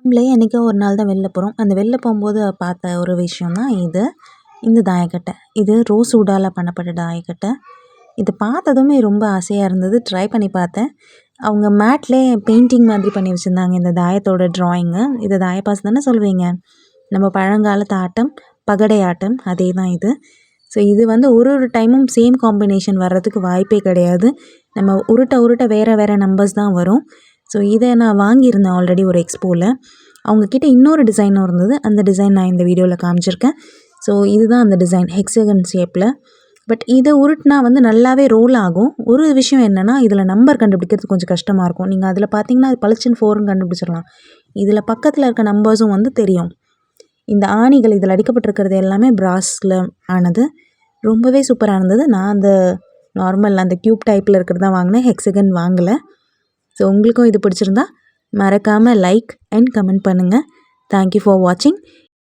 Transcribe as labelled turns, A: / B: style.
A: நம்மளே என்னைக்கோ ஒரு நாள் தான் வெளில போகிறோம். அந்த வெளில போகும்போது பார்த்த ஒரு விஷயம் தான் இது. இந்த தாயக்கட்டை. இது ரோஸ் வுட்டால பண்ணப்பட்ட தாயக்கட்டை. இது பார்த்ததுமே ரொம்ப ஆசையாக இருந்தது. ட்ரை பண்ணி பார்த்தேன். அவங்க மேட்லேயே பெயிண்டிங் மாதிரி பண்ணி வச்சுருந்தாங்க இந்த தாயத்தோட ட்ராயிங்கு. இதை தாயப்பாஸ் தானே சொல்வீங்க? நம்ம பழங்காலத்து ஆட்டம், பகடை ஆட்டம் அதே தான் இது. ஸோ இது வந்து ஒரு ஒரு டைமும் சேம் காம்பினேஷன் வர்றதுக்கு வாய்ப்பே கிடையாது. நம்ம உருட்ட உருட்ட வேறு வேறு நம்பர்ஸ் தான் வரும். ஸோ இதை நான் வாங்கியிருந்தேன் ஆல்ரெடி ஒரு எக்ஸ்போவில். அவங்கக்கிட்ட இன்னொரு டிசைனும் இருந்தது. அந்த டிசைன் நான் இந்த வீடியோவில் காமிச்சிருக்கேன். ஸோ இதுதான் அந்த டிசைன் ஹெக்ஸகன் ஷேப்பில். பட் இதை உருட்டினா வந்து நல்லாவே ரோல் ஆகும். ஒரு விஷயம் என்னென்னா இதில் நம்பர் கண்டுபிடிக்கிறது கொஞ்சம் கஷ்டமாக இருக்கும். நீங்கள் அதில் பார்த்தீங்கன்னா அது பளிச்சுன்னு 4ன்னு கண்டுபிடிச்சிடலாம். இதில் பக்கத்தில் இருக்க நம்பர்ஸும் வந்து தெரியும். இந்த ஆணிகள் இதில் அடிக்கப்பட்டிருக்கிறது எல்லாமே பிராஸில் ஆனது. ரொம்பவே சூப்பராக இருந்தது. நான் அந்த நார்மல் அந்த க்யூப் டைப்பில் இருக்கிறது தான் வாங்கினேன். ஹெக்ஸகன் வாங்கலை. ஸோ உங்களுக்கும் இது பிடிச்சிருந்தா மறக்காமல் லைக் அண்ட் கமெண்ட் பண்ணுங்கள். தேங்க்யூ ஃபார் வாட்சிங்.